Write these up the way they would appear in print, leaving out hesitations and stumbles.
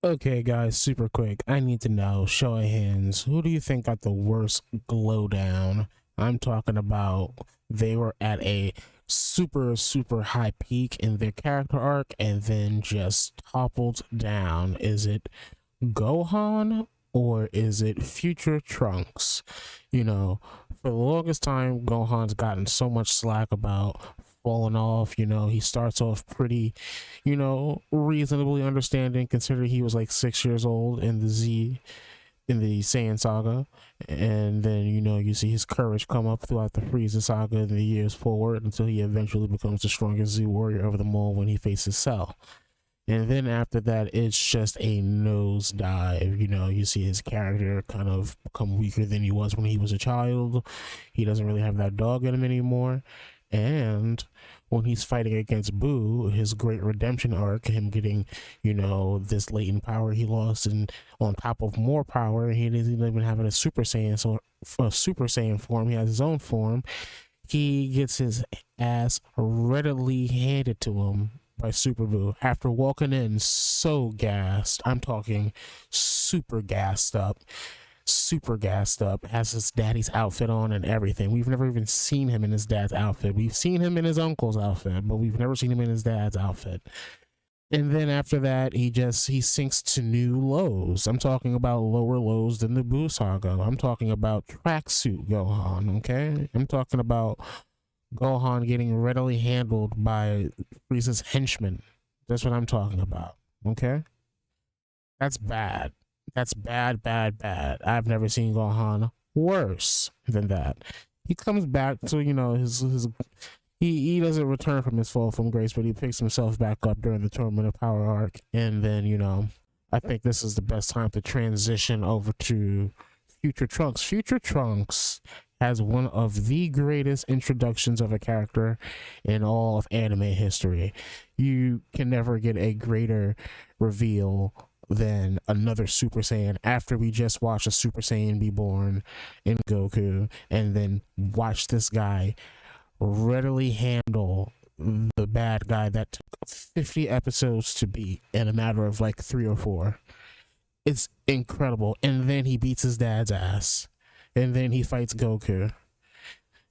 Okay, guys, super quick. I need to know, show of hands, who do you think got the worst glow down? I'm talking about they were at a super high peak in their character arc and then just toppled down. Is it Gohan or is it future Trunks? For the longest time, Gohan's gotten so much slack about falling off. He starts off pretty, reasonably understanding considering he was like 6 years old in the Saiyan saga. And then, you see his courage come up throughout the Frieza saga in the years forward until he eventually becomes the strongest Z warrior of them all when he faces Cell. And then after that, it's just a nosedive. You see his character kind of become weaker than he was when he was a child. He doesn't really have that dog in him anymore. And when he's fighting against Boo, his great redemption arc, him getting, this latent power he lost, and on top of more power, he doesn't even have a Super Saiyan. So, a Super Saiyan form, he has his own form. He gets his ass readily handed to him by Super Boo after walking in so gassed. I'm talking super gassed up, has his daddy's outfit on and everything. We've never even seen him in his dad's outfit. We've seen him in his uncle's outfit, but we've never seen him in his dad's outfit. And then after that, he sinks to new lows. I'm talking about lower lows than the Boo saga. I'm talking about tracksuit Gohan, okay? I'm talking about Gohan getting readily handled by Frieza's henchmen. That's what I'm talking about, okay? That's bad. That's bad. I've never seen Gohan worse than that. He comes back to, he doesn't return from his fall from grace, but he picks himself back up during the Tournament of Power arc. And then, I think this is the best time to transition over to Future Trunks. Future Trunks has one of the greatest introductions of a character in all of anime history. You can never get a greater reveal than another Super Saiyan after we just watched a Super Saiyan be born in Goku, and then watch this guy readily handle the bad guy that took 50 episodes to beat in a matter of like 3 or 4. It's incredible. And then he beats his dad's ass. And then he fights Goku.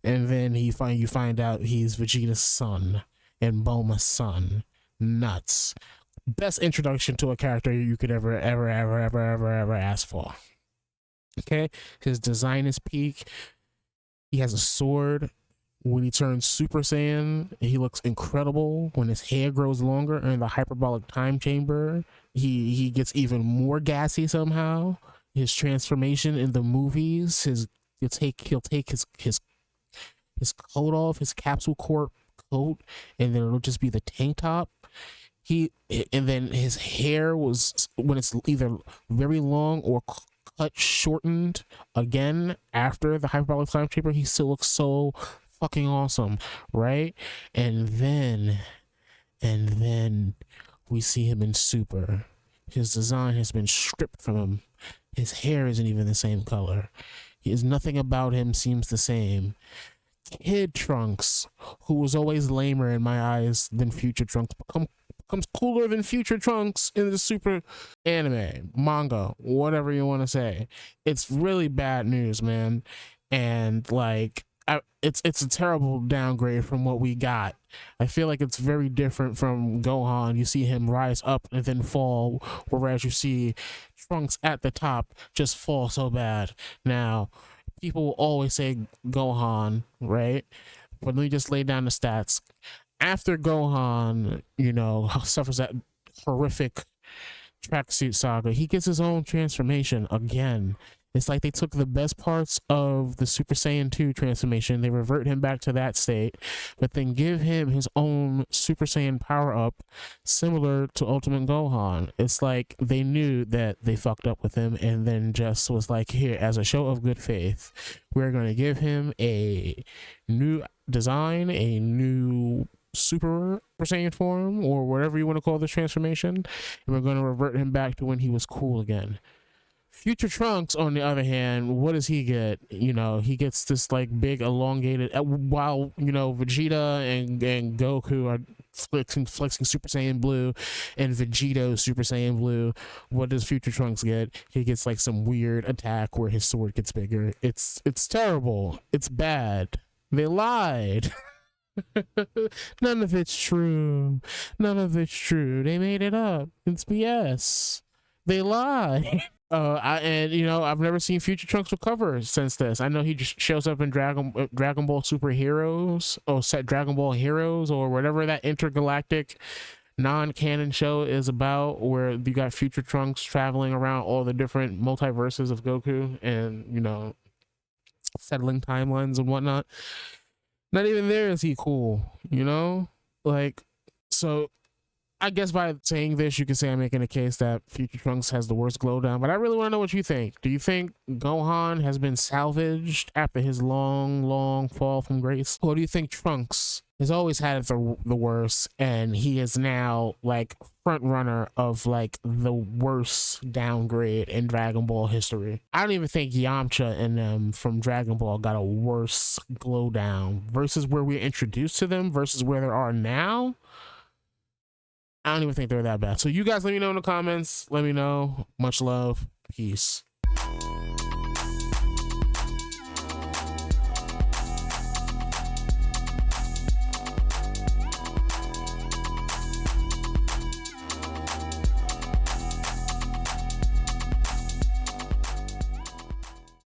And then you find out he's Vegeta's son and Bulma's son. Nuts. Best introduction to a character you could ever ask for. Okay? His design is peak. He has a sword. When he turns Super Saiyan, he looks incredible. When his hair grows longer in the hyperbolic time chamber, he gets even more gassy somehow. His transformation in the movies, he'll take his coat off, his capsule corp coat, and then it'll just be the tank top. And then his hair was, when it's either very long or cut shortened again after the hyperbolic time chamber, he still looks so fucking awesome, right? And then we see him in Super. His design has been stripped from him. His hair isn't even the same color. Nothing about him seems the same. Kid Trunks, who was always lamer in my eyes than Future Trunks, becomes cooler than Future Trunks in the Super anime, manga, whatever you want to say. It's really bad news, man. And it's a terrible downgrade from what we got. I feel like it's very different from Gohan. You see him rise up and then fall, whereas you see Trunks at the top just fall so bad. Now, people will always say Gohan, right? But let me just lay down the stats. After Gohan, suffers that horrific tracksuit saga, he gets his own transformation again. It's like they took the best parts of the Super Saiyan 2 transformation, they revert him back to that state, but then give him his own Super Saiyan power-up similar to Ultimate Gohan. It's like they knew that they fucked up with him and then just was like, here, as a show of good faith, we're going to give him a new design, a new Super Saiyan form, or whatever you want to call this transformation, and we're going to revert him back to when he was cool again. Future Trunks, on the other hand, what does he get? He gets this like big elongated, while Vegeta and Goku are flexing Super Saiyan Blue and Vegito Super Saiyan Blue. What does Future Trunks get? He gets like some weird attack where his sword gets bigger. It's terrible. It's bad. They lied. None of it's true. None of it's true. They made it up. It's BS. They lie. And you know, I've never seen Future Trunks recover since this. I know he just shows up in Dragon Ball Super Heroes, or set Dragon Ball Heroes, or whatever that intergalactic non-canon show is about, where you got Future Trunks traveling around all the different multiverses of Goku, and you know, settling timelines and whatnot. Not even there is he cool, you know? Like, so I guess by saying this, you can say I'm making a case that Future Trunks has the worst glow down, but I really want to know what you think. Do you think Gohan has been salvaged after his long fall from grace? Or do you think Trunks has always had it the worst, and he is now like front runner of like the worst downgrade in Dragon Ball history? I don't even think Yamcha and them from Dragon Ball got a worse glow down versus where we're introduced to them versus where they are now. I don't even think they're that bad. So you guys let me know in the comments. Let me know. Much love. Peace.